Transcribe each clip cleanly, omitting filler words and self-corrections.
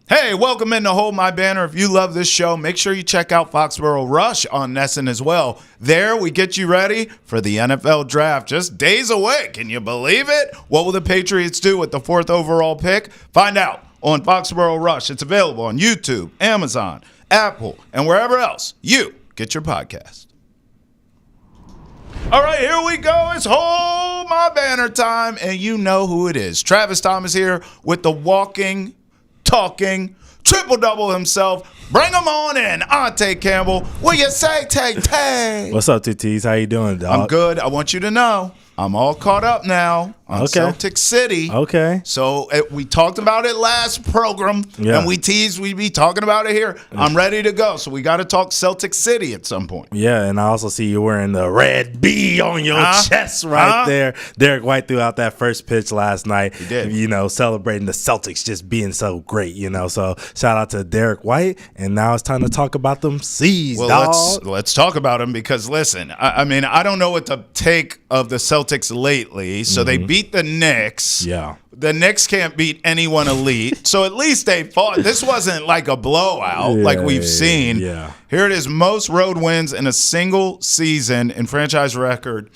Hey, welcome into Hold My Banner. If you love this show, make sure you check out Foxborough Rush on Nesson as well. There, we get you ready for the NFL Draft. Just days away. Can you believe it? What will the Patriots do with the 4th overall pick? Find out on Foxborough Rush. It's available on YouTube, Amazon, Apple, and wherever else you get your podcast. All right, here we go. It's Hold My Banner time, and you know who it is. Travis Thomas here with the walking, talking, triple-double himself. Bring him on in. Ante Campbell. What you say, Tay? What's up, TTs? How you doing, dog? I'm good. I want you to know I'm all caught up now on Celtic City. Okay. So we talked about it last program, and we teased we'd be talking about it here. I'm ready to go. So we got to talk Celtic City at some point. Yeah, and I also see you wearing the red B on your chest right there. Derrick White threw out that first pitch last night. He did. You know, celebrating the Celtics just being so great, you know. So shout out to Derrick White. And now it's time to talk about them C's, dog. Let's talk about them because, listen, I mean, I don't know what to take of the Celtics lately. So they beat the Knicks. Yeah. The Knicks can't beat anyone elite. So at least they fought. This wasn't like a blowout like we've seen. Yeah. Here it is, most road wins in a single season in franchise record,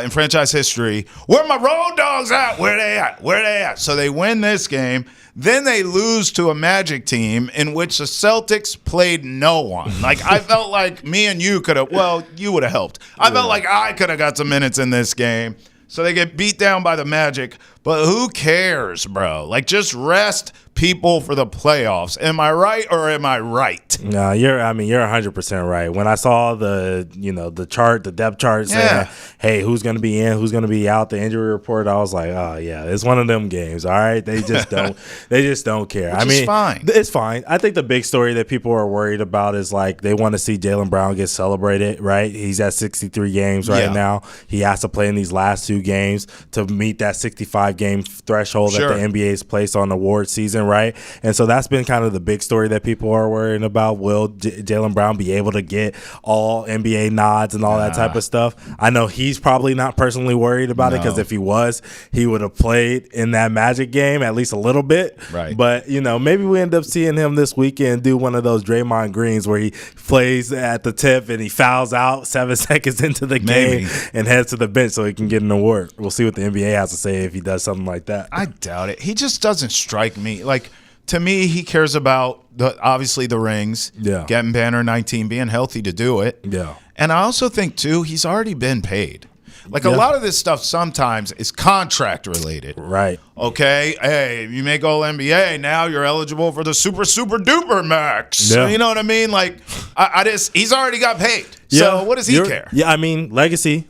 in franchise history. Where my road dogs at? Where they at? Where they at? So they win this game. Then they lose to a Magic team in which the Celtics played no one. Like, I felt like me and you could have, well, you would have helped. I felt like I could have got some minutes in this game. So they get beat down by the Magic. But who cares, bro? Like, just rest people for the playoffs. Am I right or am I right? No, you're 100% right. When I saw the chart, the depth chart saying, hey, who's going to be in, who's going to be out, the injury report, I was like, oh yeah, it's one of them games. All right, they just don't care. Which is fine. It's fine. I think the big story that people are worried about is like they want to see Jaylen Brown get celebrated. Right, he's at 63 games right now. He has to play in these last 2 games to meet that 65-game threshold that the NBA's placed on award season. Right, and so that's been kind of the big story that people are worrying about. Will Jaylen Brown be able to get all NBA nods and all that type of stuff? I know he's probably not personally worried about it because if he was, he would have played in that Magic game at least a little bit. Right. But, maybe we end up seeing him this weekend do one of those Draymond Greens where he plays at the tip and he fouls out 7 seconds into the game and heads to the bench so he can get an award. We'll see what the NBA has to say if he does something like that. I doubt it. He just doesn't strike me. Like, to me, he cares about obviously the rings, getting Banner 19, being healthy to do it. Yeah. And I also think, too, he's already been paid. Like, a lot of this stuff sometimes is contract related. Right. Okay, hey, you make all NBA, now you're eligible for the super duper max. Yeah. You know what I mean? Like, he's already got paid. So what does he care? Yeah, I mean, legacy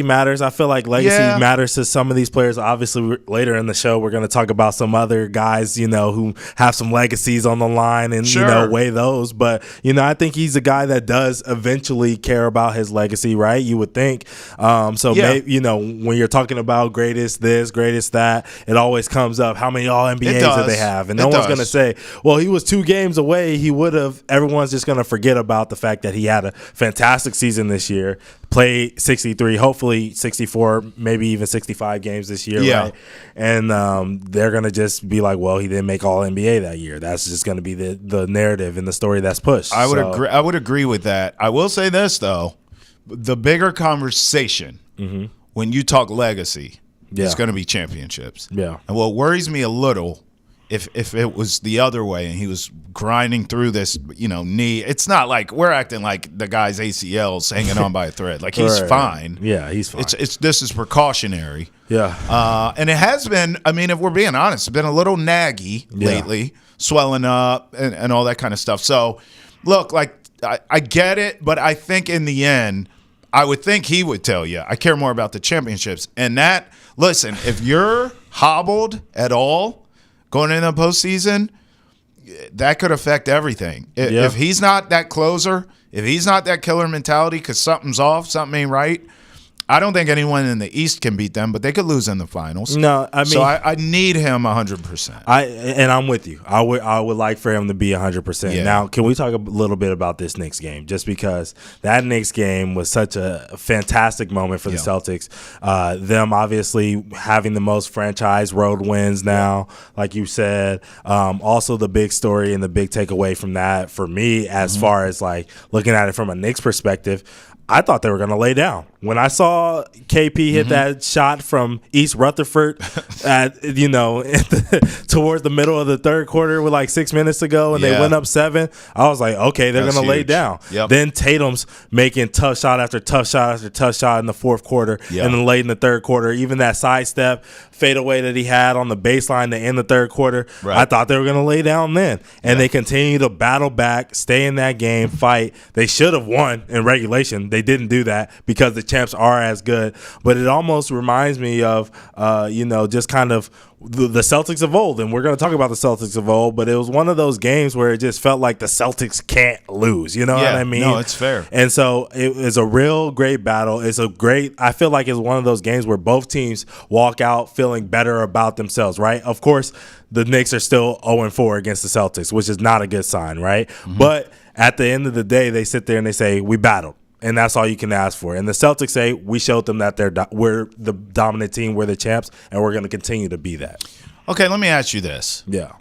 matters. I feel like legacy matters to some of these players. Obviously, later in the show, we're going to talk about some other guys, who have some legacies on the line and, weigh those. But, I think he's a guy that does eventually care about his legacy, right? You would think. Maybe, when you're talking about greatest this, greatest that, it always comes up, how many All-NBAs do they have? And no one's going to say, well, he was 2 games away. He would have. Everyone's just going to forget about the fact that he had a fantastic season this year, played 63, hopefully 64, maybe even 65 games this year, right? And they're going to just be like, well, he didn't make All-NBA that year. That's just going to be the narrative and the story that's pushed. I would agree with that. I will say this, though. The bigger conversation when you talk legacy is going to be championships. Yeah. And what worries me a little, if it was the other way and he was grinding through this, knee, it's not like we're acting like the guy's ACL's hanging on by a thread. Like, he's fine. Yeah, he's fine. This is precautionary. Yeah. And it has been, I mean, if we're being honest, it's been a little naggy lately, swelling up and all that kind of stuff. So, look, like, I get it, but I think in the end, I would think he would tell you, I care more about the championships. And that, listen, if you're hobbled at all going into the postseason, that could affect everything. If he's not that closer, if he's not that killer mentality because something's off, something ain't right, I don't think anyone in the East can beat them, but they could lose in the finals. No, I mean, so I need him 100%. And I'm with you. I would like for him to be 100%. Yeah. Now, can we talk a little bit about this Knicks game? Just because that Knicks game was such a fantastic moment for the Celtics. Them obviously having the most franchise road wins now, like you said. Also, the big story and the big takeaway from that for me, as far as like looking at it from a Knicks perspective, I thought they were going to lay down. When I saw KP hit that shot from East Rutherford towards the middle of the third quarter with like 6 minutes to go, and they went up 7, I was like, okay, they're going to lay down. Yep. Then Tatum's making tough shot after tough shot after tough shot in the fourth quarter, and then late in the third quarter, even that sidestep fadeaway that he had on the baseline to end the third quarter, I thought they were going to lay down then. And they continue to battle back, stay in that game, fight. They should have won in regulation. They didn't do that because the champs are as good. But it almost reminds me of, just kind of the Celtics of old. And we're going to talk about the Celtics of old, but it was one of those games where it just felt like the Celtics can't lose. You know what I mean? No, it's fair. And so it was a real great battle. I feel like it's one of those games where both teams walk out feeling better about themselves, right? Of course, the Knicks are still 0-4 against the Celtics, which is not a good sign, right? Mm-hmm. But at the end of the day, they sit there and they say, we battled. And that's all you can ask for. And the Celtics say, we showed them that we're the dominant team, we're the champs, and we're going to continue to be that. Okay, let me ask you this. Yeah.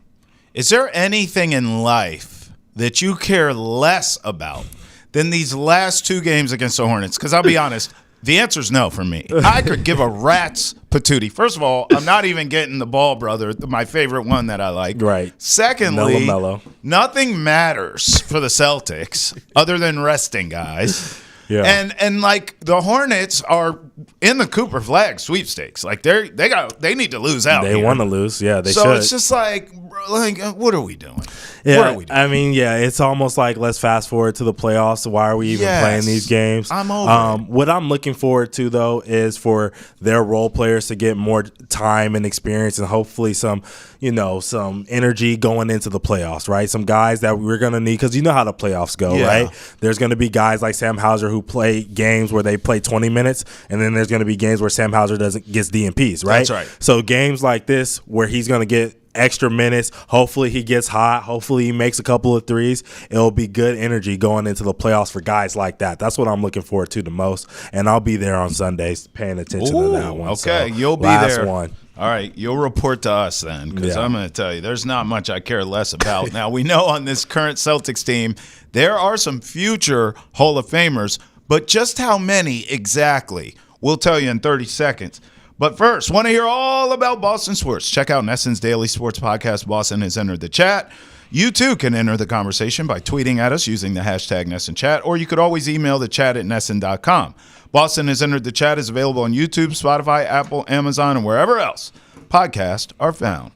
Is there anything in life that you care less about than these last 2 games against the Hornets? Because I'll be honest, the answer's no for me. I could give a rat's patootie. First of all, I'm not even getting the Ball brother, my favorite one that I like. Right. Secondly, Mello. Nothing matters for the Celtics other than resting guys. Yeah. And like the Hornets are in the Cooper Flag sweepstakes. Like they need to lose out. They want to lose. Yeah, they should. So it's just like what are we doing? Yeah, what are we doing? I mean, it's almost like let's fast forward to the playoffs. Why are we even playing these games? I'm over it. What I'm looking forward to, though, is for their role players to get more time and experience and hopefully some energy going into the playoffs, right? Some guys that we're going to need because you know how the playoffs go, right? There's going to be guys like Sam Hauser who play games where they play 20 minutes, and then there's going to be games where Sam Hauser gets DNPs, right? That's right. So games like this where he's going to get extra minutes. Hopefully he gets hot. Hopefully he makes a couple of threes. It'll be good energy going into the playoffs for guys like that. That's what I'm looking forward to the most. And I'll be there on Sundays paying attention to that one. Okay, so, you'll be last there. One. All right, you'll report to us then because I'm going to tell you there's not much I care less about. Now, we know on this current Celtics team there are some future Hall of Famers, but just how many exactly? We'll tell you in 30 seconds. But first, want to hear all about Boston sports? Check out Nesson's Daily Sports Podcast. Boston has entered the chat. You, too, can enter the conversation by tweeting at us using the hashtag NessonChat, or you could always email the chat at Nesson.com. Boston has entered the chat is available on YouTube, Spotify, Apple, Amazon, and wherever else podcasts are found.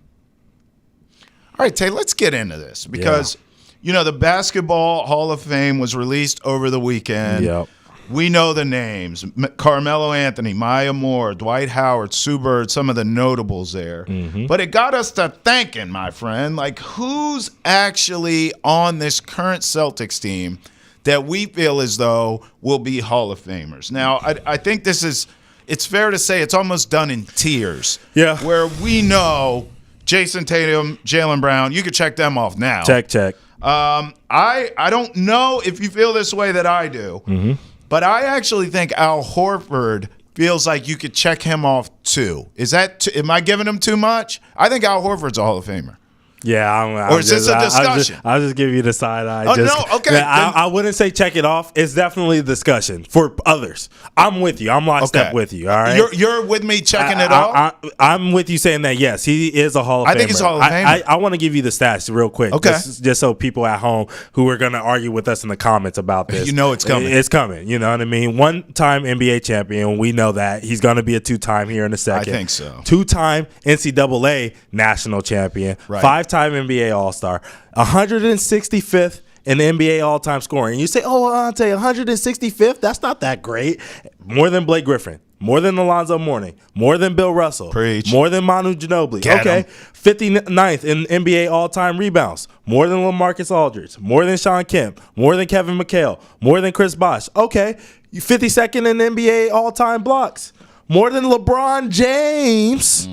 All right, Tay, let's get into this because, the Basketball Hall of Fame was released over the weekend. Yep. We know the names: Carmelo Anthony, Maya Moore, Dwight Howard, Sue Bird, some of the notables there. Mm-hmm. But it got us to thinking, my friend, like who's actually on this current Celtics team that we feel as though will be Hall of Famers? Now, I think it's fair to say it's almost done in tiers. Yeah. Where we know Jason Tatum, Jaylen Brown, you could check them off now. Check. I don't know if you feel this way that I do. Mm-hmm. But I actually think Al Horford feels like you could check him off too. Am I giving him too much? I think Al Horford's a Hall of Famer. Yeah, or is this a discussion? I'll just give you the side eye. Oh, no, okay. I wouldn't say check it off. It's definitely a discussion for others. I'm with you. I'm lockstep with you. All right, you're with me checking it off. I'm with you saying that yes, he is a Hall of Famer. I think he's a Hall of Famer. I want to give you the stats real quick. Okay, just so people at home who are going to argue with us in the comments about this, it's coming. It's coming. You know what I mean? 1-time NBA champion. We know that he's going to be a 2-time here in a second. I think so. 2-time NCAA national champion. Right. 5-time NBA All-Star, 165th in NBA all-time scoring. And you say, I'll tell you, 165th? That's not that great. More than Blake Griffin. more than Alonzo Mourning, more than Bill Russell, Preach. more than Manu Ginobili. Get okay, him. 59th in NBA all-time rebounds, more than LaMarcus Aldridge, more than Shawn Kemp, more than Kevin McHale, more than Chris Bosh. Okay, you 52nd in NBA all-time blocks. More than LeBron James,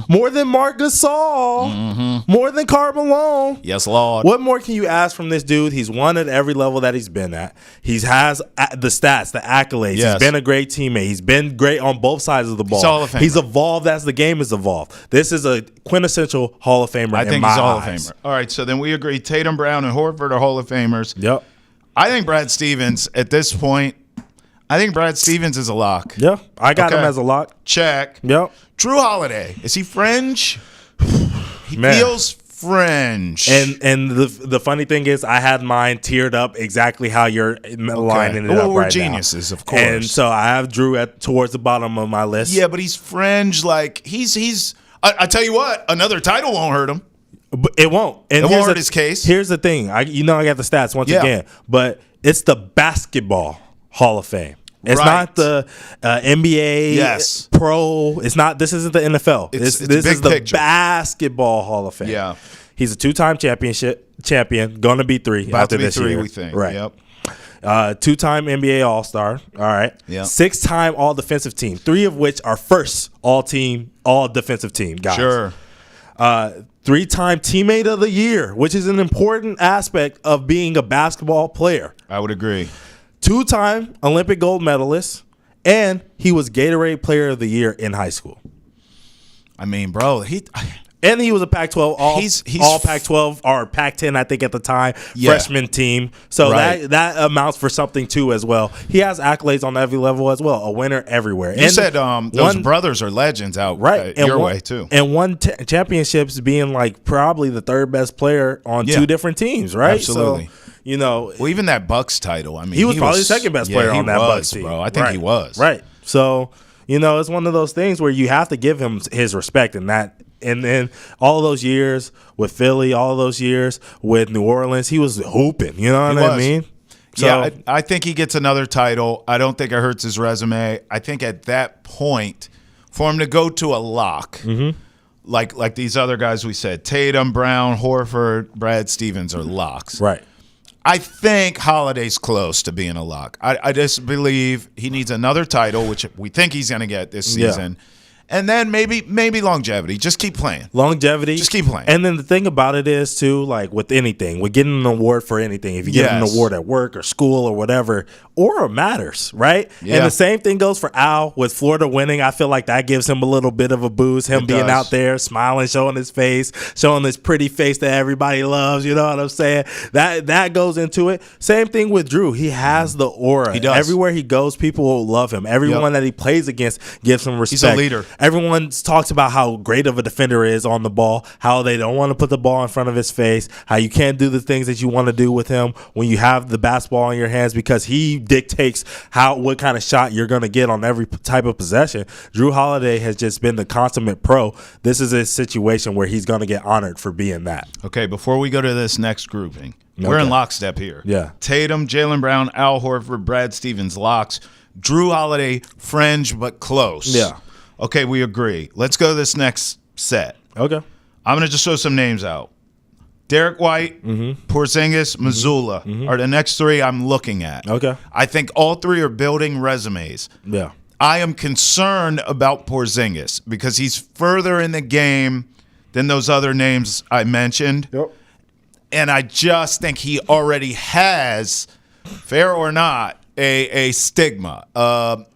more than Marc Gasol, more than Carmelo. Yes, Lord. What more can you ask from this dude? He's won at every level that he's been at. He has the stats, the accolades. Yes. He's been a great teammate. He's been great on both sides of the ball. He's Hall of Famer. He's evolved as the game has evolved. This is a quintessential Hall of Famer. I think in my he's Hall of eyes. Famer. All right, so then we agree Tatum, Brown, and Horford are Hall of Famers. Yep. I think Brad Stevens, at this point, I think Brad Stevens is a lock. Yeah. I got him Okay. as a lock. Check. Yep. Drew Holiday, is he fringe? He Man. feels fringe. And the funny thing is, I had mine tiered up exactly how your line ended well, up we're right geniuses, now. of course. And so I have Drew towards the bottom of my list. Yeah, but he's fringe. Like he's. I tell you what, another title won't hurt him. But it won't. And It here's won't hurt the- his case. Here's the thing. I got the stats once Yeah. again, but it's the basketball Hall of Fame. It's Right. not the NBA Yes. pro. It's not. This isn't the NFL. It's this big is the picture. basketball Hall of Fame. Yeah. He's a 2-time champion. Going to be 3 About after to be this 3, year. we think. Right. Yep. 2-time NBA All-Star. All right. Yeah. 6-time All-Defensive Team. 3 of which are first All-Defensive Team guys. Sure. 3-time Teammate of the Year, which is an important aspect of being a basketball player. I would agree. 2-time Olympic gold medalist, and he was Gatorade Player of the Year in high school. I mean, bro, And he was a Pac-12 all Pac-12 or Pac-10, I think at the time, freshman team. So Right. that amounts for something too as well. He has accolades on every level as well. A winner everywhere. You said those brothers are legends out right your way too. And won championships being like probably the third best player on 2 different teams, right? Absolutely. So, Well, even that Bucks title. I mean, he was probably the second best player on that Bucks team, bro. I think he was. Right. So, it's one of those things where you have to give him his respect, and then all of those years with Philly, all of those years with New Orleans, he was hooping. You know what I mean? So, yeah, I think he gets another title. I don't think it hurts his resume. I think at that point, for him to go to a lock, like these other guys we said, Tatum, Brown, Horford, Brad Stevens are locks. right. I think Holiday's close to being a lock. I just believe he needs another title, which we think he's going to get this season. And then maybe longevity. Just keep playing. Longevity. Just keep playing. And then the thing about it is, too, like with anything, with getting an award for anything, if you get an award at work or school or whatever, aura matters, right? Yeah. And the same thing goes for Al with Florida winning. I feel like that gives him a little bit of a boost, him being out there, smiling, showing his face, showing this pretty face that everybody loves, you know what I'm saying? That goes into it. Same thing with Drew. He has the aura. He does. Everywhere he goes, people will love him. Everyone that he plays against gives him respect. He's a leader. Everyone talks about how great of a defender he is on the ball, how they don't want to put the ball in front of his face, how you can't do the things that you want to do with him when you have the basketball in your hands because he dictates what kind of shot you're going to get on every type of possession. Drew Holiday has just been the consummate pro. This is a situation where he's going to get honored for being that. Okay, before we go to this next grouping, we're in lockstep here. Yeah. Tatum, Jaylen Brown, Al Horford, Brad Stevens, locks. Drew Holiday, fringe but close. Yeah. Okay, we agree. Let's go to this next set. Okay. I'm going to just throw some names out. Derrick White, Porzingis, Missoula are the next 3 I'm looking at. Okay. I think all 3 are building resumes. Yeah. I am concerned about Porzingis because he's further in the game than those other names I mentioned. Yep. And I just think he already has, fair or not, a stigma.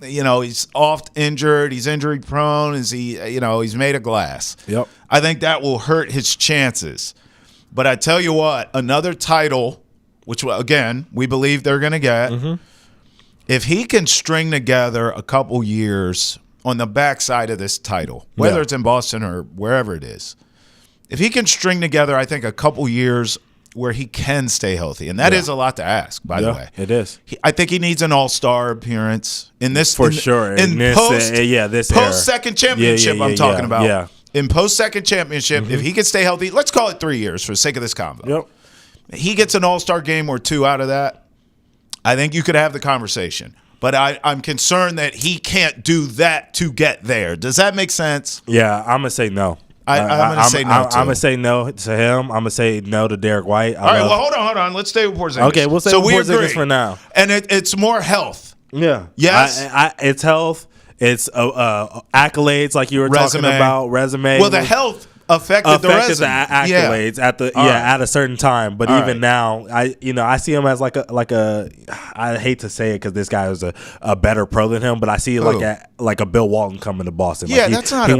He's oft injured. He's injury prone. He's made of glass. Yep. I think that will hurt his chances. But I tell you what, another title, which, again, we believe they're going to get, if he can string together a couple years on the backside of this title, whether it's in Boston or wherever it is, if he can string together, I think, a couple years where he can stay healthy, and that is a lot to ask, by the way. It is. I think he needs an all-star appearance in this For sure. In this post-second championship, I'm talking about. Yeah. In post-second championship, if he can stay healthy, let's call it 3 years for the sake of this convo. Yep. He gets an all-star game or 2 out of that, I think you could have the conversation. But I'm concerned that he can't do that to get there. Does that make sense? Yeah, I'm gonna say no. I'm going to say no, too. I'm going to say no to him. I'm going to say no to Derrick White. All right, well, hold on. Let's stay with Porzingis. Okay, we'll stay with Porzingis for now. And it's more health. Yeah. Yes? It's health. It's accolades like you were talking about, resume. Well, the health affected the resume. The accolades at a certain time. But even now, I see him as like a I hate to say it because this guy is a better pro than him, but I see it like a Bill Walton coming to Boston. Yeah, that's not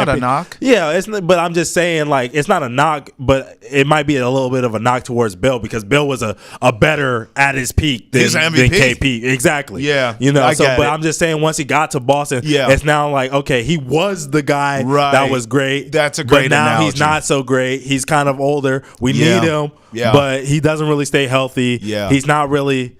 a knock. Yeah, but I'm just saying, like, it's not a knock, but it might be a little bit of a knock towards Bill because Bill was a better at his peak than KP. Exactly. Yeah. But I'm just saying, once he got to Boston, it's now like, okay, he was the guy that was great. That's a great now analogy. He's not so great. He's kind of older. We need him, but he doesn't really stay healthy. Yeah. He's not really.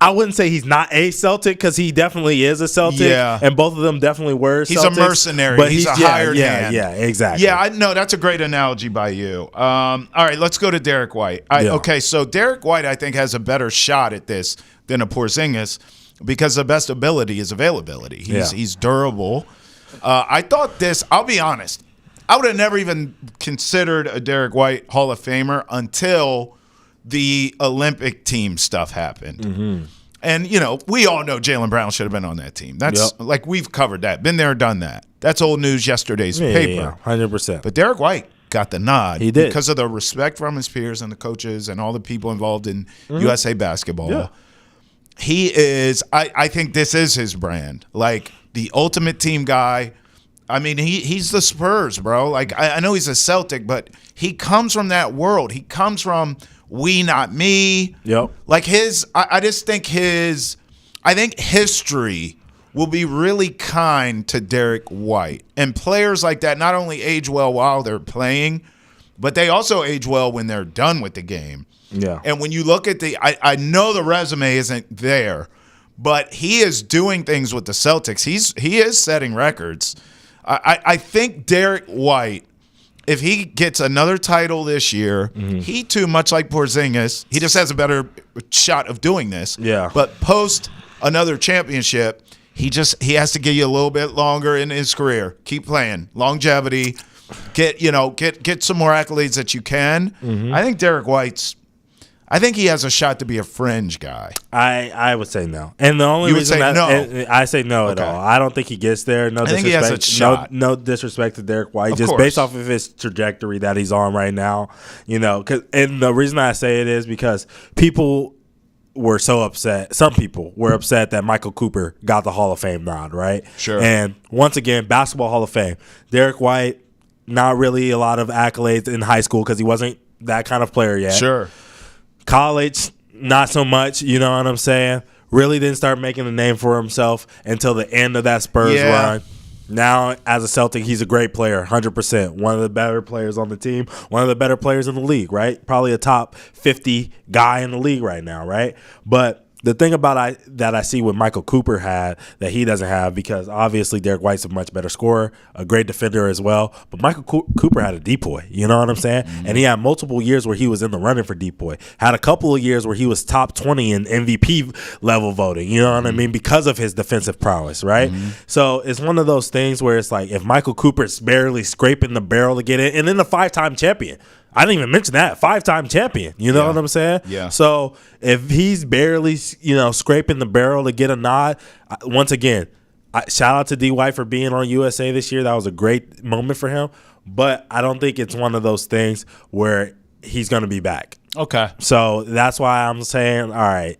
I wouldn't say he's not a Celtic because he definitely is a Celtic, and both of them definitely were. He's Celtics, a mercenary. But he's a hired hand. Yeah, exactly. Yeah, I know that's a great analogy by you. All right, let's go to Derrick White. Okay, so Derrick White, I think, has a better shot at this than a Porzingis because the best ability is availability. He's durable. I thought this. I'll be honest. I would have never even considered a Derrick White Hall of Famer until the Olympic team stuff happened. Mm-hmm. And, we all know Jaylen Brown should have been on that team. That's like we've covered that. Been there, done that. That's old news yesterday's paper. Yeah, 100%. But Derrick White got the nod. He did. Because of the respect from his peers and the coaches and all the people involved in USA basketball. Yeah. He is, I think this is his brand. Like the ultimate team guy. I mean, he's the Spurs, bro. Like, I know he's a Celtic, but he comes from that world. He comes from we, not me. Yep. Like I just think I think history will be really kind to Derrick White. And players like that not only age well while they're playing, but they also age well when they're done with the game. Yeah. And when you look at I know the resume isn't there, but he is doing things with the Celtics. He is setting records. I think Derrick White, if he gets another title this year, he too, much like Porzingis, he just has a better shot of doing this. Yeah. But post another championship, he has to give you a little bit longer in his career. Keep playing. Longevity. Get some more accolades that you can. I think Derrick White's I think he has a shot to be a fringe guy. I would say no. And the only reason I say no at all. I don't think he gets there. No disrespect. I think he has a shot. No disrespect to Derrick White. Just based off of his trajectory that he's on right now. And the reason I say it is because people were so upset. Some people were upset that Michael Cooper got the Hall of Fame nod, right? Sure. And once again, Basketball Hall of Fame. Derrick White, not really a lot of accolades in high school because he wasn't that kind of player yet. Sure. College, not so much, you know what I'm saying? Really didn't start making a name for himself until the end of that Spurs run. Now, as a Celtic, he's a great player, 100%. One of the better players on the team, one of the better players in the league, right? Probably a top 50 guy in the league right now, right? But the thing about that I see what Michael Cooper had that he doesn't have, because obviously Derrick White's a much better scorer, a great defender as well, but Michael Cooper had a depoy, you know what I'm saying? Mm-hmm. And he had multiple years where he was in the running for depoy. Had a couple of years where he was top 20 in MVP level voting, you know what I mean, because of his defensive prowess, right? Mm-hmm. So it's one of those things where it's like if Michael Cooper's barely scraping the barrel to get in, and then the 5-time champion. I didn't even mention that 5-time champion. You know what I'm saying? Yeah. So if he's barely, scraping the barrel to get a nod, once again, shout out to D. White for being on USA this year. That was a great moment for him. But I don't think it's one of those things where he's going to be back. Okay. So that's why I'm saying, all right,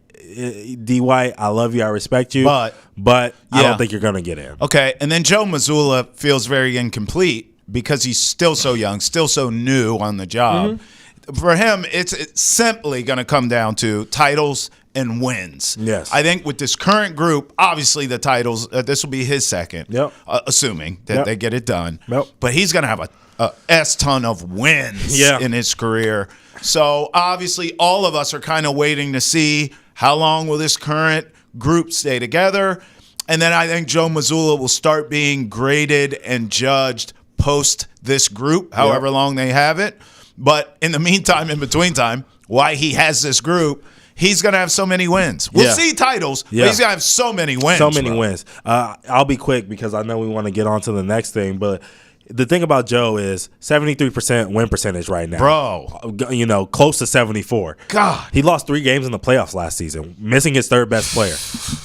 D. White, I love you, I respect you, but I don't think you're going to get in. Okay. And then Joe Mazzulla feels very incomplete, because he's still so young, still so new on the job. Mm-hmm. For him, it's simply going to come down to titles and wins. Yes. I think with this current group, obviously the titles, this will be his second, assuming that they get it done. Yep. But he's going to have a S-ton of wins in his career. So obviously all of us are kind of waiting to see how long will this current group stay together. And then I think Joe Mazzulla will start being graded and judged post this group, however long they have it. But in the meantime, in between time, why he has this group, he's going to have so many wins. We'll see titles, but he's going to have so many wins. So many wins. I'll be quick because I know we want to get on to the next thing, but the thing about Joe is 73% win percentage right now. Bro. You know, close to 74. God. He lost 3 games in the playoffs last season, missing his third best player.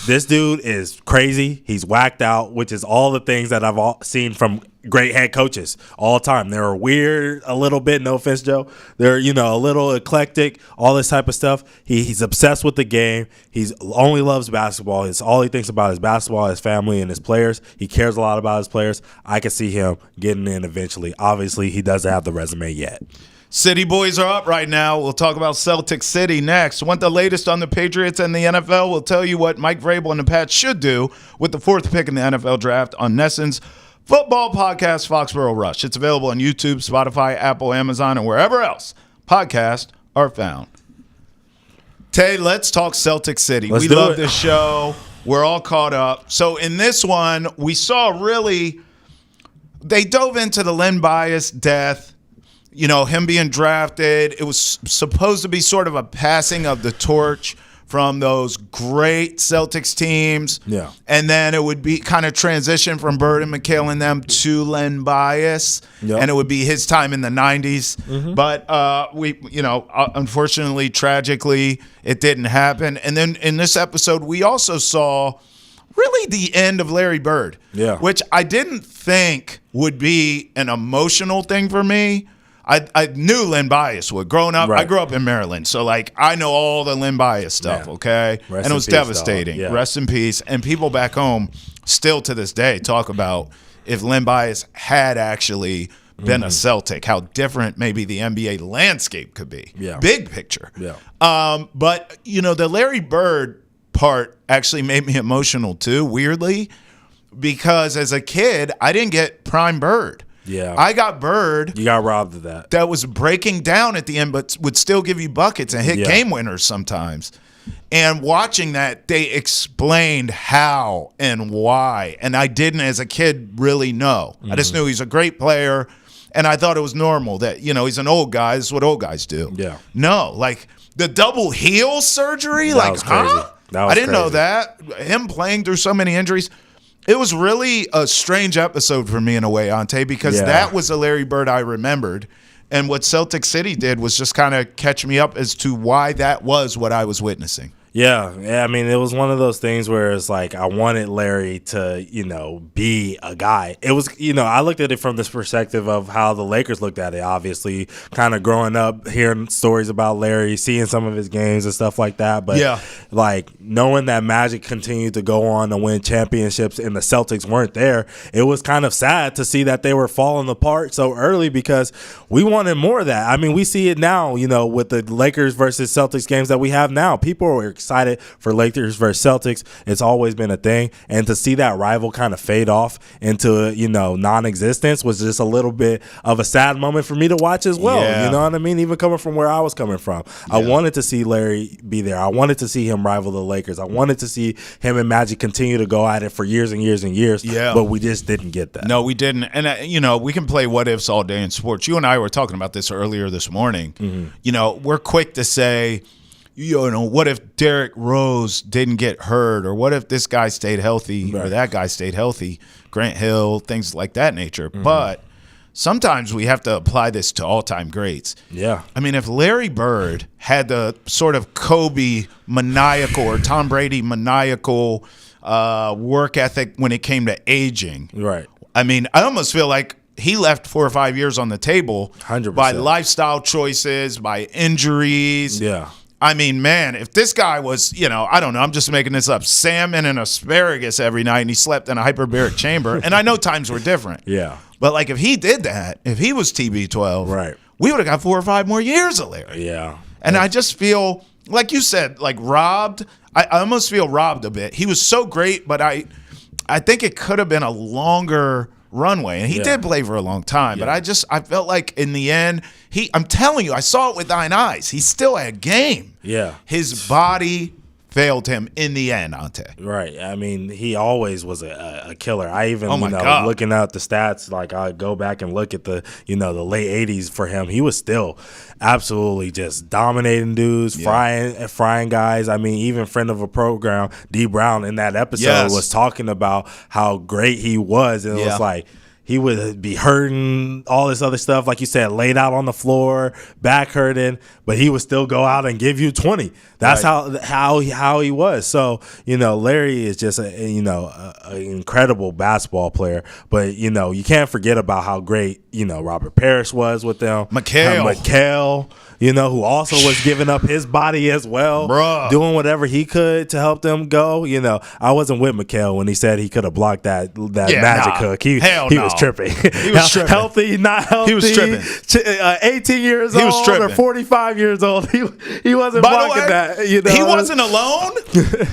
This dude is crazy. He's whacked out, which is all the things that I've seen from great head coaches all time. They're weird a little bit, no offense, Joe. They're, you know, a little eclectic, all this type of stuff. He's obsessed with the game. He's only loves basketball. It's all he thinks about is basketball, his family, and his players. He cares a lot about his players. I can see him getting in eventually. Obviously, he doesn't have the resume yet. City boys are up right now. We'll talk about Celtics City next. Want the latest on the Patriots and the NFL? We'll tell you what Mike Vrabel and the Pats should do with the 4th pick in the NFL draft on Nesson's football podcast, Foxborough Rush. It's available on YouTube, Spotify, Apple, Amazon, and wherever else podcasts are found. Tay, let's talk Celtic City. We love this show. We're all caught up. So in this one, we saw they dove into the Len Bias death, you know, him being drafted. It was supposed to be sort of a passing of the torch from those great Celtics teams. Yeah. And then it would be kind of transition from Bird and McHale and them to Len Bias. Yep. And it would be his time in the 90s. Mm-hmm. But unfortunately, tragically, it didn't happen. And then in this episode, we also saw really the end of Larry Bird. Yeah. Which I didn't think would be an emotional thing for me. I knew Len Bias would. Growing up, I grew up in Maryland, so like I know all the Len Bias stuff, okay? And it was devastating. Yeah. Rest in peace. And people back home still to this day talk about if Len Bias had actually been a Celtic, how different maybe the NBA landscape could be. Yeah. Big picture. Yeah. But, you know, the Larry Bird part actually made me emotional too, weirdly, because as a kid, I didn't get prime Bird. Yeah. I got Bird. You got robbed of that. That was breaking down at the end, but would still give you buckets and hit game winners sometimes. And watching that, they explained how and why. And I didn't, as a kid, really know. I just knew he's a great player. And I thought it was normal that, you know, he's an old guy. This is what old guys do. Yeah. No, like the double heel surgery. That was crazy. Huh? I didn't know that. Him playing through so many injuries. It was really a strange episode for me in a way, Ante, because that was the Larry Bird I remembered. And what Celtic City did was just kind of catch me up as to why that was what I was witnessing. Yeah, I mean, it was one of those things where it's like I wanted Larry to, you know, be a guy. It was, you know, I looked at it from this perspective of how the Lakers looked at it, obviously, kind of growing up, hearing stories about Larry, seeing some of his games and stuff like that. But, like, knowing that Magic continued to go on to win championships and the Celtics weren't there, it was kind of sad to see that they were falling apart so early because we wanted more of that. I mean, we see it now, you know, with the Lakers versus Celtics games that we have now. People are excited for Lakers versus Celtics. It's always been a thing, and to see that rival kind of fade off into, you know, non-existence was just a little bit of a sad moment for me to watch as well. You know what I mean? Even coming from where I was coming from, I wanted to see Larry be there. I wanted to see him rival the Lakers. I wanted to see him and Magic continue to go at it for years and years and years. But we just didn't get that. No, we didn't. And you know, we can play what ifs all day in sports. You and I were talking about this earlier this morning. You know, we're quick to say, you know, what if Derrick Rose didn't get hurt, or what if this guy stayed healthy or that guy stayed healthy, Grant Hill, things like that nature. But sometimes we have to apply this to all-time greats. Yeah. I mean, if Larry Bird had the sort of Kobe maniacal or Tom Brady maniacal work ethic when it came to aging. Right. I mean, I almost feel like he left 4 or 5 years on the table 100%. By lifestyle choices, by injuries. Yeah. I mean, man, if this guy was, you know, I don't know, I'm just making this up, salmon and asparagus every night and he slept in a hyperbaric chamber, and I know times were different. Yeah. But, like, if he did that, if he was TB12, we would have got 4 or 5 more years of Larry. Yeah. And I just feel, like you said, like robbed. I almost feel robbed a bit. He was so great, but I think it could have been a longer runway, and he did play for a long time, but I felt like in the end, I'm telling you, I saw it with thine eyes. He still had game. Yeah. His body failed him in the end, Ante. Right. I mean, he always was a killer. I even, God. looking at the stats, like I go back and look at the late 80s for him. He was still absolutely just dominating dudes, frying guys. I mean, even friend of a program, D Brown, in that episode was talking about how great he was. And it was like, he would be hurting, all this other stuff, like you said, laid out on the floor, back hurting, but he would still go out and give you 20. That's how he was. So, Larry is just an incredible basketball player. But, you can't forget about how great, Robert Parrish was with them. Mikal, who also was giving up his body as well, doing whatever he could to help them go. I wasn't with Mikal when he said he could have blocked that magic hook. He was tripping. He was tripping. Healthy, not healthy. He was tripping. 18 years old or 45 years old. He wasn't blocking that. He wasn't alone.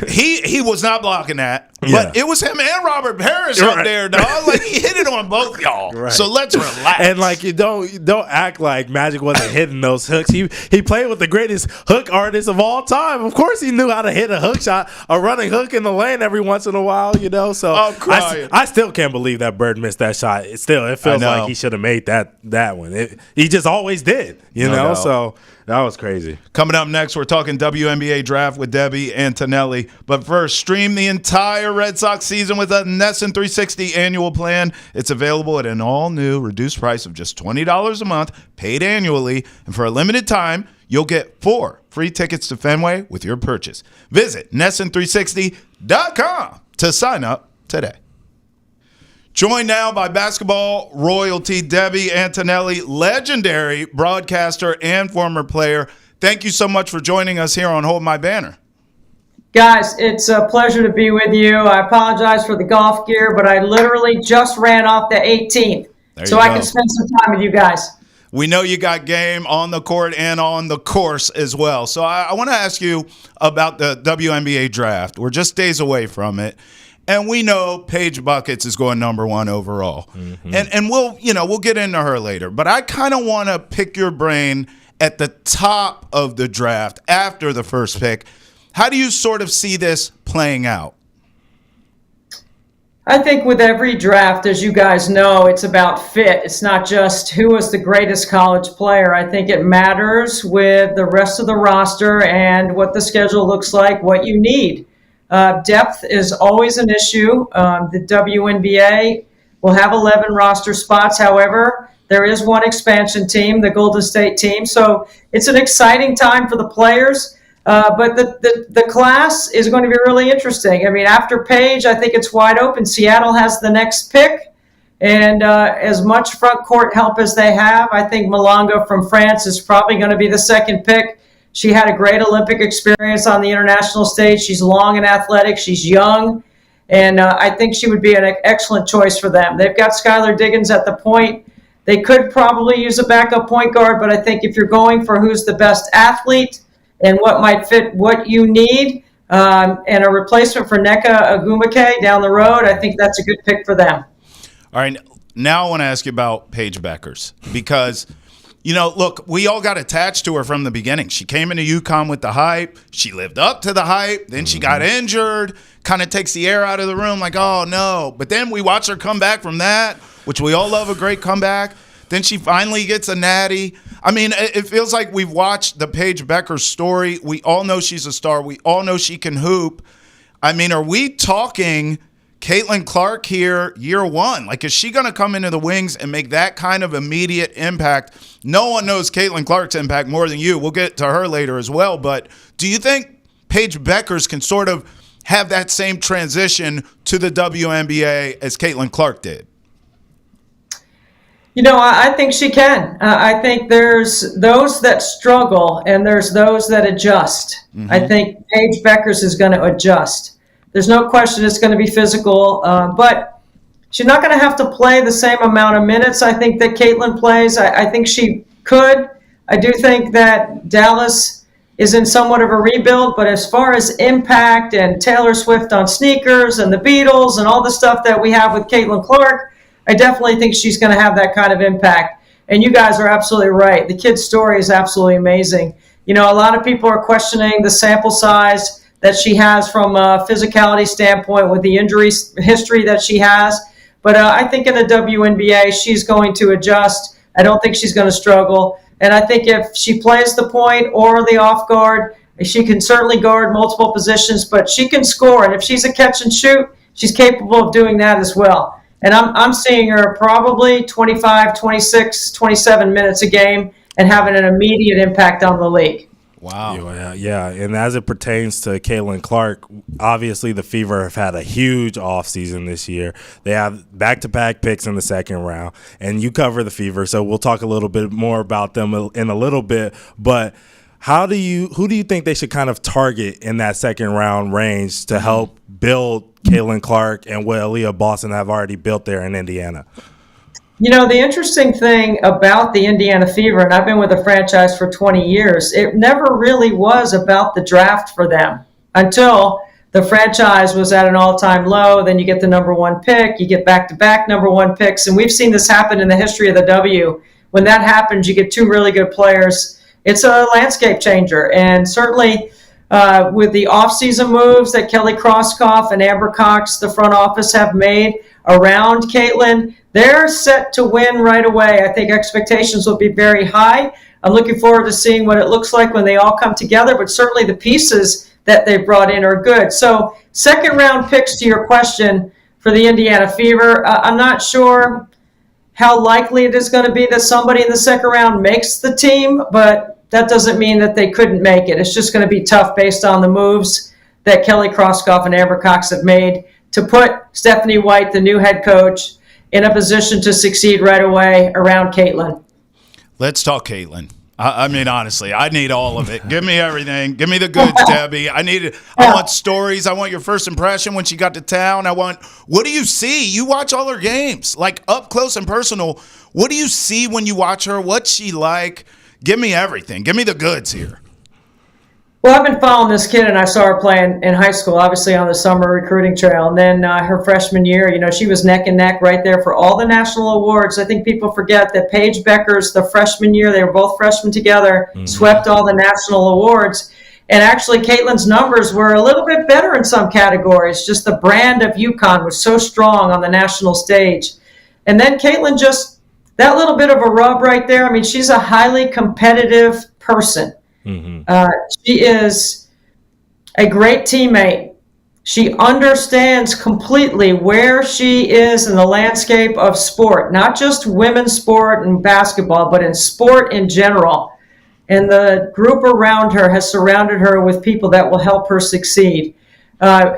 He was not blocking that. But it was him and Robert Parrish up there, dog. Like, he hit it on both y'all. Right. So let's relax. And like, you don't act like Magic wasn't hitting those hooks. He played with the greatest hook artist of all time. Of course, he knew how to hit a hook shot, a running hook in the lane every once in a while. So I still can't believe that Bird missed that shot. It feels like he should have made that one. He just always did. So that was crazy. Coming up next, we're talking WNBA draft with Debbie Antonelli. But first, stream the entire Red Sox season with a NESN 360 annual plan. It's available at an all-new reduced price of just $20 a month, paid annually. And for a limited time, you'll get 4 free tickets to Fenway with your purchase. Visit NESN360.com to sign up today. Joined now by basketball royalty Debbie Antonelli, legendary broadcaster and former player. Thank you so much for joining us here on Hold My Banner. Guys, it's a pleasure to be with you. I apologize for the golf gear, but I literally just ran off the 18th, so I can spend some time with you guys. We know you got game on the court and on the course as well. So I want to ask you about the WNBA draft. We're just days away from it. And we know Paige Buckets is going number 1 overall. Mm-hmm. And we'll get into her later. But I kind of want to pick your brain at the top of the draft after the first pick. How do you sort of see this playing out? I think with every draft, as you guys know, it's about fit. It's not just who was the greatest college player. I think it matters with the rest of the roster and what the schedule looks like, what you need. Depth is always an issue. The WNBA will have 11 roster spots. However, there is one expansion team, the Golden State team. So it's an exciting time for the players. But the class is going to be really interesting. I mean, after Paige, I think it's wide open. Seattle has the next pick. And as much front court help as they have, I think Malanga from France is probably going to be the second pick. She had a great Olympic experience on the international stage. She's long and athletic. She's young. And I think she would be an excellent choice for them. They've got Skylar Diggins at the point. They could probably use a backup point guard, but I think if you're going for who's the best athlete and what might fit what you need, and a replacement for Nneka Ogwumike down the road, I think that's a good pick for them. All right. Now I want to ask you about Paige Buckers because – look, we all got attached to her from the beginning. She came into UConn with the hype. She lived up to the hype. Then she got injured. Kind of takes the air out of the room like, oh, no. But then we watch her come back from that, which we all love a great comeback. Then she finally gets a natty. I mean, it feels like we've watched the Paige Buckers story. We all know she's a star. We all know she can hoop. I mean, are we talking Caitlin Clark here year 1? Like, is she going to come into the wings and make that kind of immediate impact? No one knows Caitlin Clark's impact more than you. We'll get to her later as well. But do you think Paige Buckers can sort of have that same transition to the WNBA as Caitlin Clark did? I think she can. I think there's those that struggle and there's those that adjust. Mm-hmm. I think Paige Buckers is going to adjust. There's no question it's going to be physical, but she's not going to have to play the same amount of minutes, I think, that Caitlin plays. I think she could. I do think that Dallas is in somewhat of a rebuild, but as far as impact and Taylor Swift on sneakers and the Beatles and all the stuff that we have with Caitlin Clark, I definitely think she's going to have that kind of impact. And you guys are absolutely right. The kid's story is absolutely amazing. A lot of people are questioning the sample size. that she has from a physicality standpoint with the injury history that she has. But I think in the WNBA, she's going to adjust. I don't think she's going to struggle. And I think if she plays the point or the off guard, she can certainly guard multiple positions, but she can score. And if she's a catch and shoot, she's capable of doing that as well. And I'm seeing her probably 25, 26, 27 minutes a game and having an immediate impact on the league. Wow. Yeah. And as it pertains to Caitlin Clark, obviously the Fever have had a huge offseason this year. They have back-to-back picks in the second round, and you cover the Fever, so we'll talk a little bit more about them in a little bit. But who do you think they should kind of target in that second round range to help build Caitlin Clark and what Aaliyah Boston have already built there in Indiana? You know, the interesting thing about the Indiana Fever, and I've been with the franchise for 20 years, it never really was about the draft for them until the franchise was at an all-time low. Then you get the number one pick, you get back-to-back number one picks, and we've seen this happen in the history of the W. When that happens, you get two really good players. It's a landscape changer, and certainly with the offseason moves that Kelly Krauskopf and Amber Cox, the front office, have made around Caitlin, they're set to win right away. I think expectations will be very high. I'm looking forward to seeing what it looks like when they all come together, but certainly the pieces that they brought in are good. So second round picks, to your question, for the Indiana Fever, I'm not sure how likely it is going to be that somebody in the second round makes the team, but that doesn't mean that they couldn't make it. It's just going to be tough based on the moves that Kelly Krauskopf and Amber Cox have made to put Stephanie White, the new head coach, in a position to succeed right away around Caitlin. Let's talk Caitlin. I mean, honestly, I need all of it. Give me everything. Give me the goods, Debbie. I want stories. I want your first impression when she got to town. What do you see? You watch all her games, like up close and personal. What do you see when you watch her? What's she like? Give me everything. Give me the goods here. Well, I've been following this kid, and I saw her playing in high school, obviously on the summer recruiting trail. And then her freshman year, she was neck and neck right there for all the national awards. I think people forget that Paige Beckers, the freshman year, they were both freshmen together, swept all the national awards. And actually, Caitlin's numbers were a little bit better in some categories. Just the brand of UConn was so strong on the national stage. And then Caitlin just, that little bit of a rub right there, I mean, she's a highly competitive person. She is a great teammate. She understands completely where she is in the landscape of sport, not just women's sport and basketball, but in sport in general. And the group around her has surrounded her with people that will help her succeed.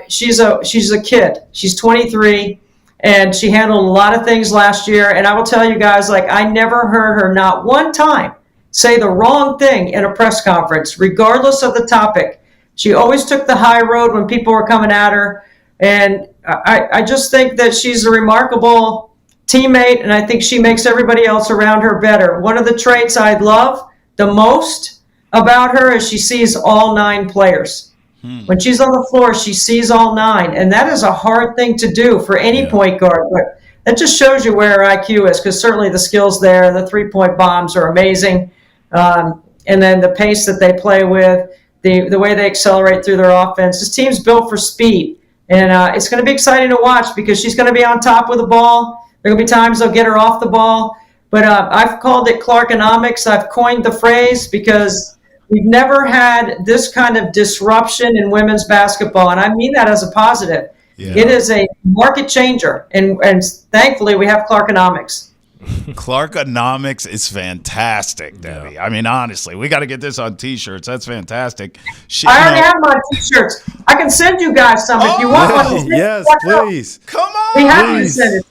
She's a kid. She's 23, and she handled a lot of things last year. And I will tell you guys, I never heard her not one time say the wrong thing in a press conference, regardless of the topic. She always took the high road when people were coming at her. And I just think that she's a remarkable teammate, and I think she makes everybody else around her better. One of the traits I love the most about her is she sees all 9 players. When she's on the floor, she sees all 9. And that is a hard thing to do for any point guard. But that just shows you where her IQ is, because certainly the skills there, the three-point bombs are amazing. And then the pace that they play with, the way they accelerate through their offense. This team's built for speed. And it's going to be exciting to watch because she's going to be on top with the ball. There are going to be times they'll get her off the ball. But I've called it Clarkonomics. I've coined the phrase because we've never had this kind of disruption in women's basketball. And I mean that as a positive. Yeah. It is a market changer. And thankfully, we have Clarkonomics. Clarkonomics is fantastic, Debbie. Yeah. I mean, honestly, we got to get this on T-shirts. That's fantastic. I already have them on T-shirts. I can send you guys some if you want one. Yes, please. Come on. We have to send it.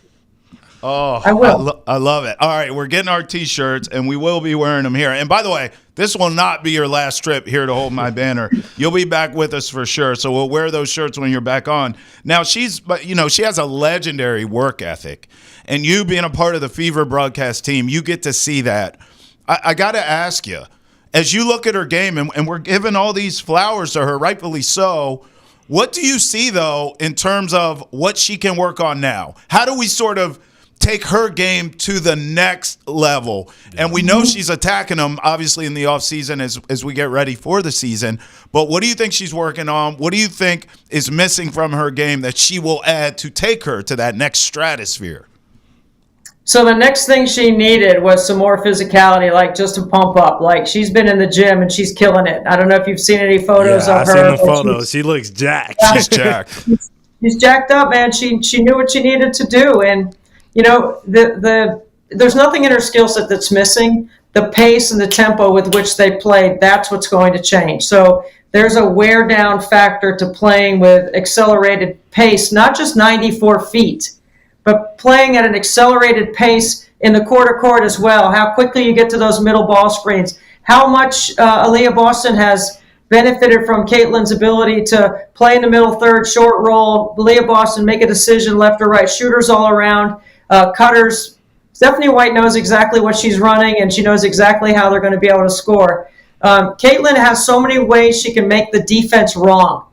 Oh, I will. I love it. All right, we're getting our T-shirts, and we will be wearing them here. And by the way, this will not be your last trip here to Hold My Banner. You'll be back with us for sure. So we'll wear those shirts when you're back on. Now, she has a legendary work ethic. And you being a part of the Fever broadcast team, you get to see that. I got to ask you, as you look at her game, and we're giving all these flowers to her, rightfully so, what do you see, though, in terms of what she can work on now? How do we sort of take her game to the next level? And we know she's attacking them, obviously, in the offseason as we get ready for the season. But what do you think she's working on? What do you think is missing from her game that she will add to take her to that next stratosphere? So the next thing she needed was some more physicality, like just to pump up. Like, she's been in the gym and she's killing it. I don't know if you've seen any photos of her. I've seen the photos. She looks jacked. She's jacked. She's jacked up, man. She knew what she needed to do. And, you know, there's nothing in her skill set that's missing. The pace and the tempo with which they played, that's what's going to change. So there's a wear down factor to playing with accelerated pace, not just 94 feet. But playing at an accelerated pace in the quarter-court as well, how quickly you get to those middle ball screens, how much Aaliyah Boston has benefited from Caitlin's ability to play in the middle third, short roll, Aaliyah Boston make a decision left or right, shooters all around, cutters. Stephanie White knows exactly what she's running, and she knows exactly how they're going to be able to score. Caitlin has so many ways she can make the defense wrong.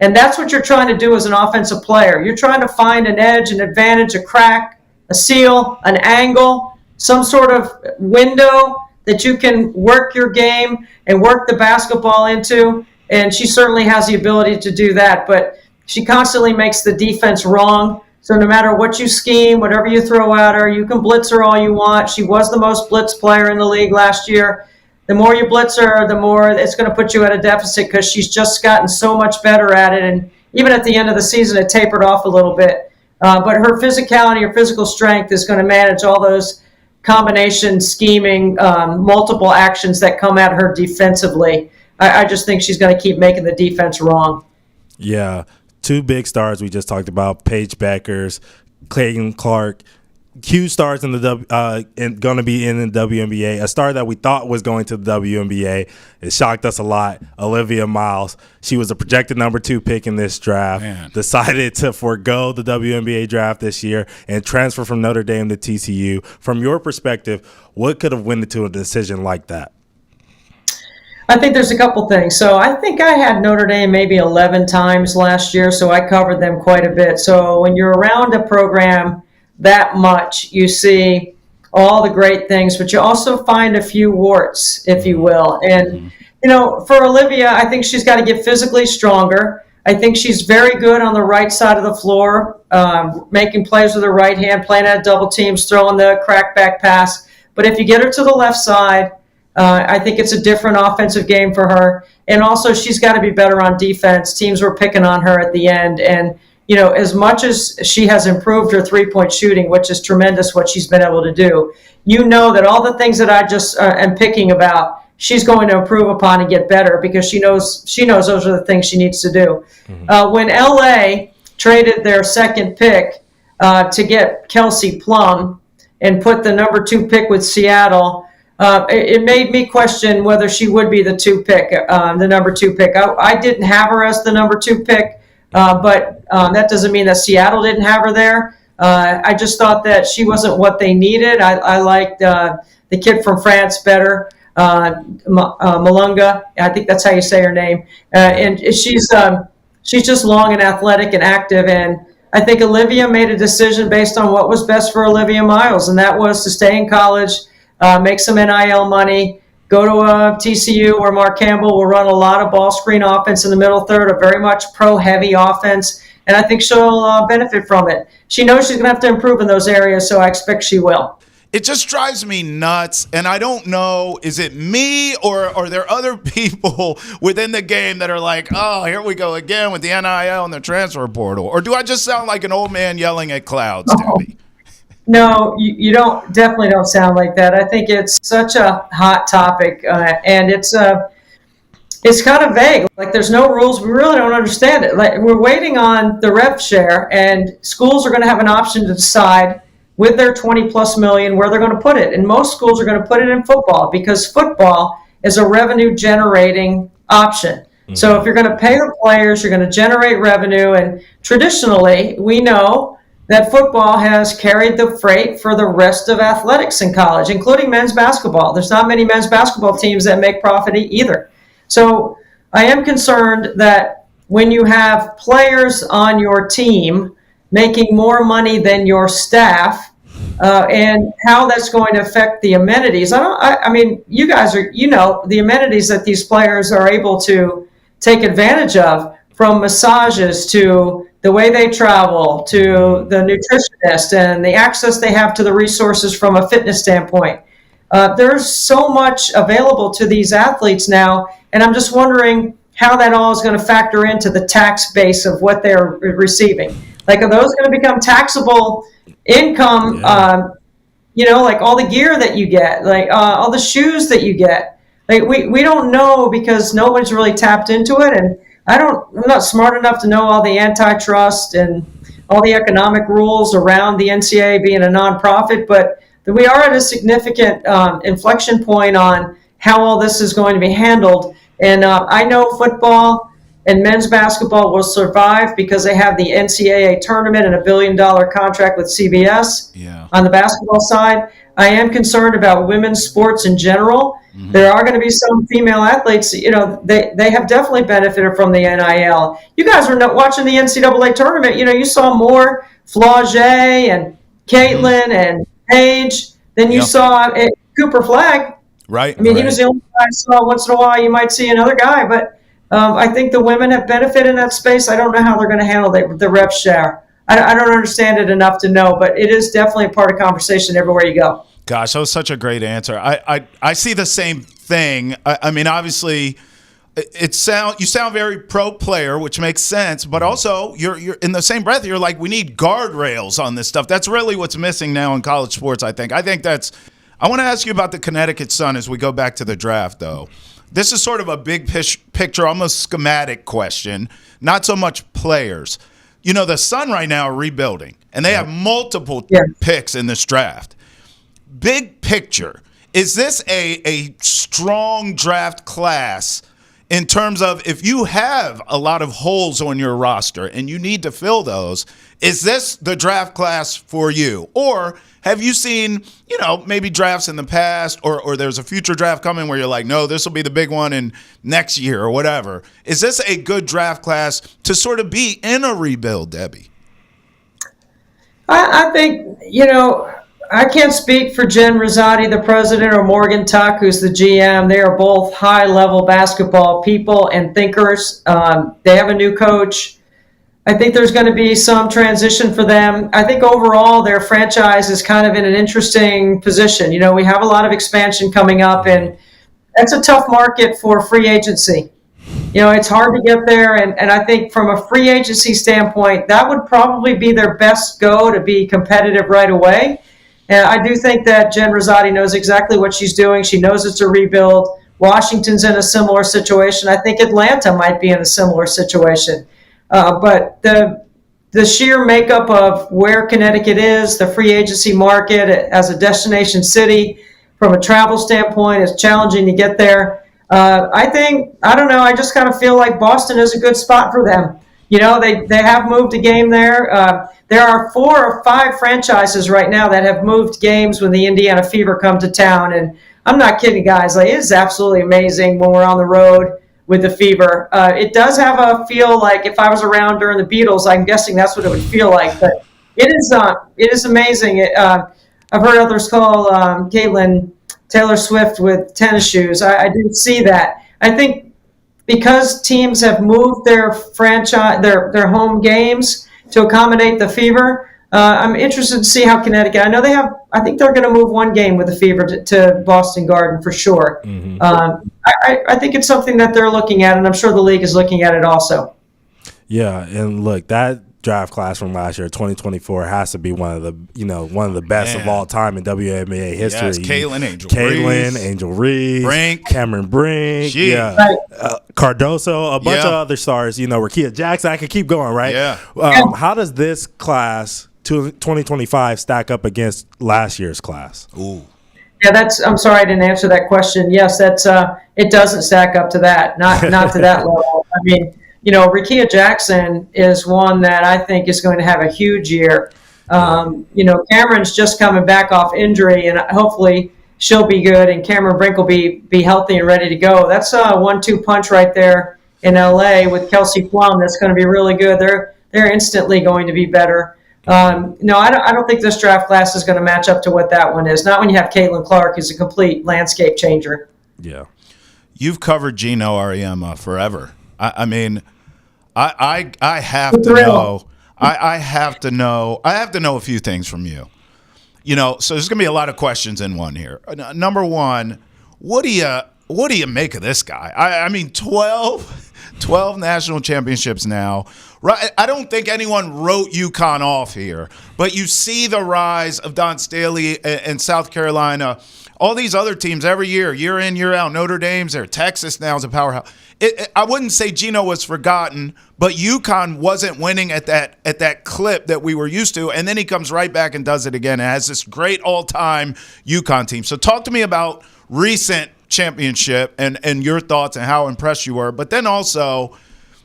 And that's what you're trying to do as an offensive player. You're trying to find an edge, an advantage, a crack, a seal, an angle, some sort of window that you can work your game and work the basketball into. And she certainly has the ability to do that. But she constantly makes the defense wrong. So no matter what you scheme, whatever you throw at her, you can blitz her all you want. She was the most blitz player in the league last year. The more you blitz her, the more it's going to put you at a deficit because she's just gotten so much better at it. And even at the end of the season, it tapered off a little bit. But her physicality, her physical strength is going to manage all those combination scheming, multiple actions that come at her defensively. I just think she's going to keep making the defense wrong. Yeah. Two big stars we just talked about, Paige Beckers, Clayton Clark. Huge stars in the going to be in the WNBA. A star that we thought was going to the WNBA. It shocked us a lot. Olivia Miles. She was a projected number 2 pick in this draft. Man. Decided to forego the WNBA draft this year and transfer from Notre Dame to TCU. From your perspective, what could have went into a decision like that? I think there's a couple things. So I think I had Notre Dame maybe 11 times last year, so I covered them quite a bit. So when you're around a program that much, you see all the great things, but you also find a few warts, if you will. And, you know, for Olivia, I think she's got to get physically stronger. I think she's very good on the right side of the floor, making plays with her right hand, playing at double teams, throwing the crack back pass. But if you get her to the left side, I think it's a different offensive game for her. And also, she's got to be better on defense. Teams were picking on her at the end. And, you know, as much as she has improved her three-point shooting, which is tremendous what she's been able to do, you know that all the things that I just am picking about, she's going to improve upon and get better because she knows those are the things she needs to do. Mm-hmm. When LA traded their second pick to get Kelsey Plum and put the number 2 pick with Seattle, it made me question whether she would be the number 2 pick. I didn't have her as the number 2 pick. But that doesn't mean that Seattle didn't have her there. I just thought that she wasn't what they needed. I liked the kid from France better, Malunga. I think that's how you say her name. And she's just long and athletic and active. And I think Olivia made a decision based on what was best for Olivia Miles, and that was to stay in college, make some NIL money, go to TCU where Mark Campbell will run a lot of ball screen offense in the middle third, a very much pro-heavy offense, and I think she'll benefit from it. She knows she's going to have to improve in those areas, so I expect she will. It just drives me nuts, and I don't know, is it me or are there other people within the game that are like, oh, here we go again with the NIL and the transfer portal? Or do I just sound like an old man yelling at clouds, Debbie? No, you definitely don't sound like that. I think it's such a hot topic, and it's kind of vague. Like, there's no rules. We really don't understand it. Like, we're waiting on the rev share, and schools are going to have an option to decide with their 20+ million where they're going to put it. And most schools are going to put it in football because football is a revenue generating option. Mm-hmm. So if you're going to pay the players, you're going to generate revenue. And traditionally, we know that football has carried the freight for the rest of athletics in college, including men's basketball. There's not many men's basketball teams that make profit either. So I am concerned that when you have players on your team making more money than your staff, and how that's going to affect the amenities. I mean, you guys are, the amenities that these players are able to take advantage of, from massages to the way they travel to the nutritionist and the access they have to the resources from a fitness standpoint. There's so much available to these athletes now, and I'm just wondering how that all is going to factor into the tax base of what they're receiving. Like, are those going to become taxable income? Like all the gear that you get, like all the shoes that you get. Like we don't know, because nobody's really tapped into it, and I'm not smart enough to know all the antitrust and all the economic rules around the NCAA being a nonprofit, but we are at a significant inflection point on how all this is going to be handled. And I know football and men's basketball will survive because they have the NCAA tournament and $1 billion contract with CBS on the basketball side. I am concerned about women's sports in general. Mm-hmm. There are going to be some female athletes, they have definitely benefited from the NIL. You guys were not watching the NCAA tournament. You saw more Flaugier and Caitlin and Paige than you saw Cooper Flagg. Right. I mean, he was the only guy I saw. Once in a while, you might see another guy, but I think the women have benefited in that space. I don't know how they're going to handle the rev share. I don't understand it enough to know, but it is definitely a part of conversation everywhere you go. Gosh, that was such a great answer. I see the same thing. I mean, obviously, you sound very pro player, which makes sense, but also you're in the same breath, you're like, we need guardrails on this stuff. That's really what's missing now in college sports, I think. I want to ask you about the Connecticut Sun as we go back to the draft, though. This is sort of a big picture, almost schematic question, not so much players. The Sun right now are rebuilding, and they have multiple picks in this draft. Big picture, is this a strong draft class in terms of, if you have a lot of holes on your roster and you need to fill those, is this the draft class for you? Or have you seen, maybe drafts in the past, or there's a future draft coming where you're like, no, this will be the big one in next year or whatever? Is this a good draft class to sort of be in a rebuild, Debbie? I think, I can't speak for Jen Rosati, the president, or Morgan Tuck, who's the GM. They are both high-level basketball people and thinkers. They have a new coach. I think there's going to be some transition for them. I think overall their franchise is kind of in an interesting position. We have a lot of expansion coming up, and that's a tough market for free agency. It's hard to get there, and I think from a free agency standpoint, that would probably be their best go to be competitive right away. And I do think that Jen Rosati knows exactly what she's doing. She knows it's a rebuild. Washington's in a similar situation. I think Atlanta might be in a similar situation. But the sheer makeup of where Connecticut is, the free agency market as a destination city, from a travel standpoint, is challenging to get there. I don't know, I just kind of feel like Boston is a good spot for them. They have moved a game there. There are 4 or 5 franchises right now that have moved games when the Indiana Fever come to town. And I'm not kidding, guys. Like, it is absolutely amazing when we're on the road with the Fever. It does have a feel like, if I was around during the Beatles, I'm guessing that's what it would feel like. But it is amazing. I've heard others call Caitlin Taylor Swift with tennis shoes. I do see that. I think because teams have moved their franchise, their home games to accommodate the Fever, I'm interested to see how Connecticut. I think they're going to move one game with the Fever to Boston Garden for sure. Mm-hmm. I think it's something that they're looking at, and I'm sure the league is looking at it also. Yeah, and look, that draft class from last year, 2024, has to be one of the best of all time in WNBA history. Yes, Caitlin, Angel Reese, Brink, Cameron Brink, Cardoso, a bunch of other stars. Rakia Jackson. I could keep going, right? Yeah. How does this class 2025 stack up against last year's class? Ooh. Yeah, I'm sorry I didn't answer that question. Yes, it doesn't stack up to that. Not to that level. I mean, Rakia Jackson is one that I think is going to have a huge year. Cameron's just coming back off injury, and hopefully she'll be good, and Cameron Brink will be healthy and ready to go. That's a 1-2 punch right there in LA with Kelsey Plum. That's going to be really good. They're instantly going to be better. No, I don't think this draft class is going to match up to what that one is. Not when you have Caitlin Clark, who's a complete landscape changer. Yeah. You've covered Gino Auriemma forever. I mean, I have to know. I have to know a few things from you. So there's going to be a lot of questions in one here. Number one, what do you make of this guy? I mean, 12 national championships now. Right? I don't think anyone wrote UConn off here, but you see the rise of Don Staley and South Carolina. All these other teams every year in, year out. Notre Dame's there. Texas now is a powerhouse. I wouldn't say Gino was forgotten, but UConn wasn't winning at that clip that we were used to, and then he comes right back and does it again and has this great all-time UConn team. So talk to me about recent championship and your thoughts and how impressed you were. But then also,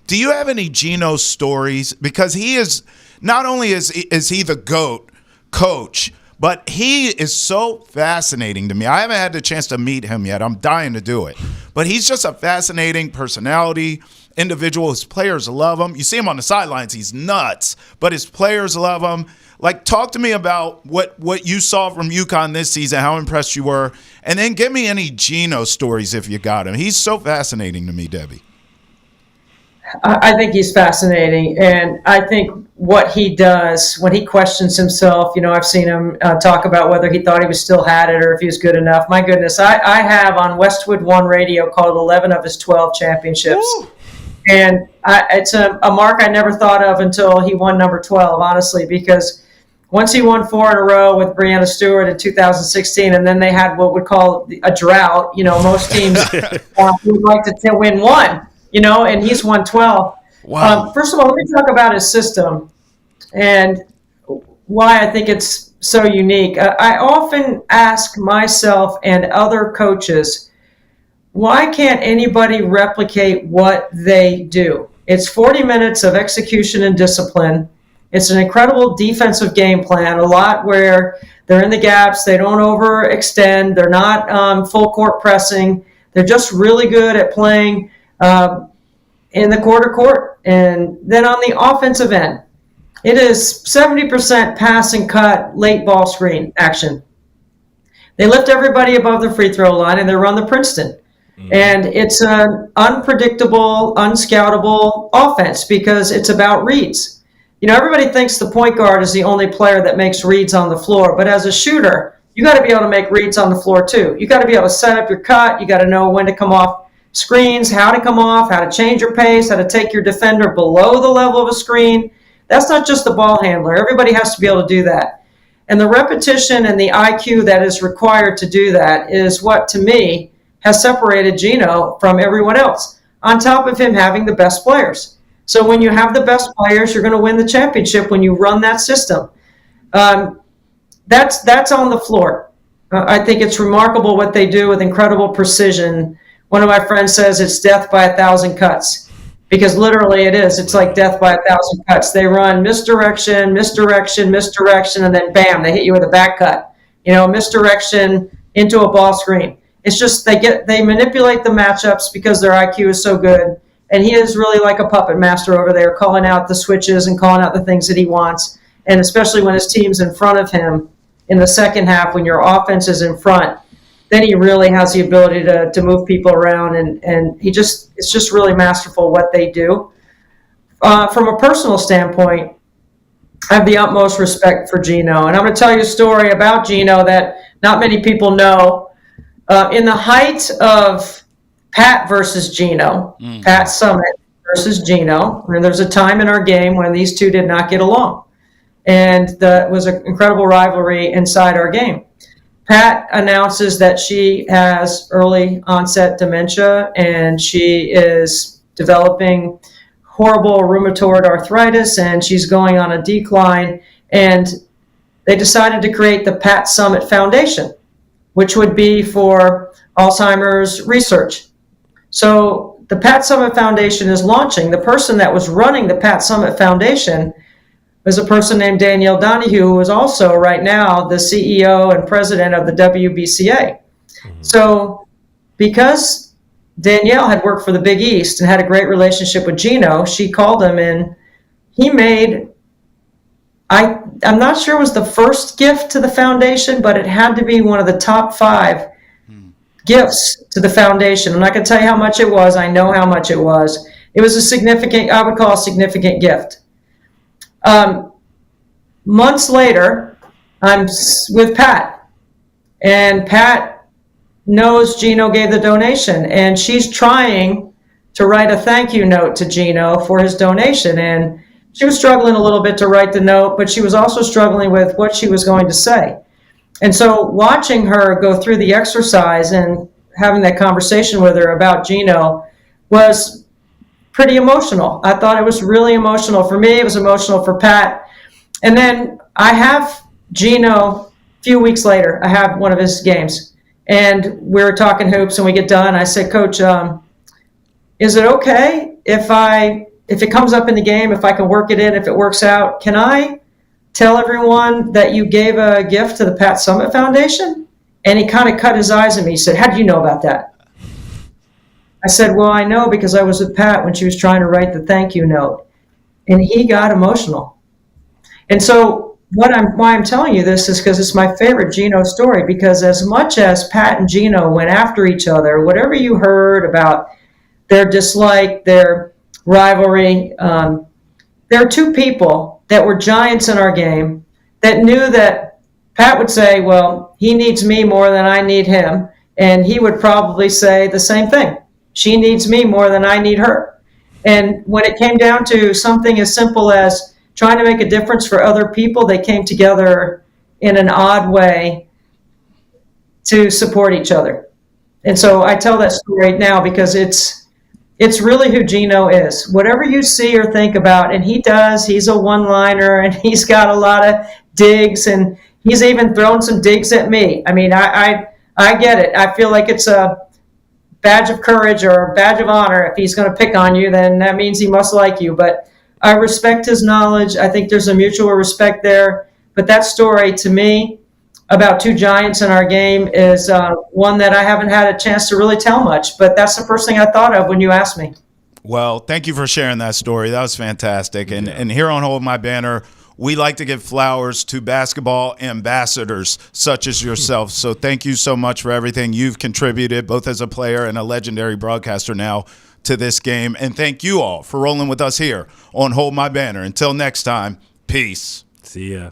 do you have any Gino stories? Because he is not only is he the GOAT coach, but he is so fascinating to me. I haven't had the chance to meet him yet. I'm dying to do it. But he's just a fascinating personality, individual. His players love him. You see him on the sidelines. He's nuts. But his players love him. Like, talk to me about what you saw from UConn this season, how impressed you were. And then give me any Gino stories if you got him. He's so fascinating to me, Debbie. I think he's fascinating, and I think what he does when he questions himself, I've seen him talk about whether he thought he still had it or if he was good enough. My goodness, I have on Westwood One Radio called 11 of his 12 championships. Woo! And it's a mark I never thought of until he won number 12, honestly, because once he won 4 in a row with Breanna Stewart in 2016, and then they had what we'd call a drought. Most teams would like to win one. And he's won 12. Wow. First of all, let me talk about his system and why I think it's so unique. I often ask myself and other coaches, why can't anybody replicate what they do? It's 40 minutes of execution and discipline. It's an incredible defensive game plan, a lot where they're in the gaps, they don't overextend, they're not full court pressing, they're just really good at playing in the quarter court. And then on the offensive end, it is 70% pass and cut, late ball screen action. They lift everybody above the free throw line and they run the Princeton. And it's an unpredictable, unscoutable offense because it's about reads. Everybody thinks the point guard is the only player that makes reads on the floor, but as a shooter, you got to be able to make reads on the floor too. You got to be able to set up your cut. You got to know when to come off screens, how to come off, how to change your pace, how to take your defender below the level of a screen. That's not just the ball handler. Everybody has to be able to do that. And the repetition and the IQ that is required to do that is what, to me, has separated Gino from everyone else, on top of him having the best players. So when you have the best players, you're going to win the championship when you run that system. That's on the floor. I think it's remarkable what they do with incredible precision. One of my friends says it's death by 1,000 cuts, because literally it is. It's like death by 1,000 cuts. They run misdirection, and then bam, they hit you with a back cut. Misdirection into a ball screen. It's just they manipulate the matchups because their IQ is so good, and he is really like a puppet master over there, calling out the switches and calling out the things that he wants. And especially when his team's in front of him in the second half, when your offense is in front, then he really has the ability to move people around, and it's just really masterful what they do. From a personal standpoint, I have the utmost respect for Gino, and I'm going to tell you a story about Gino that not many people know. In the height of Pat versus Gino, Pat Summitt versus Gino, and there's a time in our game when these two did not get along, and it was an incredible rivalry inside our game. Pat announces that she has early onset dementia and she is developing horrible rheumatoid arthritis and she's going on a decline. And they decided to create the Pat Summitt Foundation, which would be for Alzheimer's research. So the Pat Summitt Foundation is launching. The person that was running the Pat Summitt Foundation was a person named Danielle Donahue, who is also right now the CEO and president of the WBCA. So because Danielle had worked for the Big East and had a great relationship with Gino, she called him and he made I'm not sure it was the first gift to the foundation, but it had to be one of the top 5 gifts to the foundation. I'm not going to tell you how much it was. I know how much it was. It was a significant, I would call a significant gift. Months later, I'm with Pat, and Pat knows Gino gave the donation, and she's trying to write a thank you note to Gino for his donation. And she was struggling a little bit to write the note, but she was also struggling with what she was going to say. And so watching her go through the exercise and having that conversation with her about Gino was pretty emotional. I thought it was really emotional for me. It was emotional for Pat. And then I have Gino, a few weeks later, I have one of his games. And we're talking hoops and we get done. I said, Coach, is it okay if it comes up in the game, if I can work it in, if it works out, can I tell everyone that you gave a gift to the Pat Summitt Foundation? And he kind of cut his eyes at me. He said, how do you know about that? I said, well, I know because I was with Pat when she was trying to write the thank you note. And he got emotional. And so why I'm telling you this is because it's my favorite Gino story, because as much as Pat and Gino went after each other, whatever you heard about their dislike, their rivalry, there are 2 people that were giants in our game that knew that Pat would say, well, he needs me more than I need him. And he would probably say the same thing. She needs me more than I need her. And when it came down to something as simple as trying to make a difference for other people, they came together in an odd way to support each other. And so I tell that story now because it's really who Gino is. Whatever you see or think about, and he does, he's a one-liner, and he's got a lot of digs, and he's even thrown some digs at me. I mean, I get it. I feel like it's a badge of courage or a badge of honor. If he's going to pick on you, then that means he must like you. But I respect his knowledge. I think there's a mutual respect there. But that story, to me, about 2 giants in our game is one that I haven't had a chance to really tell much. But that's the first thing I thought of when you asked me. Well, thank you for sharing that story. That was fantastic. And here on Hold My Banner, we like to give flowers to basketball ambassadors such as yourself. So thank you so much for everything you've contributed, both as a player and a legendary broadcaster now, to this game. And thank you all for rolling with us here on Hold My Banner. Until next time, peace. See ya.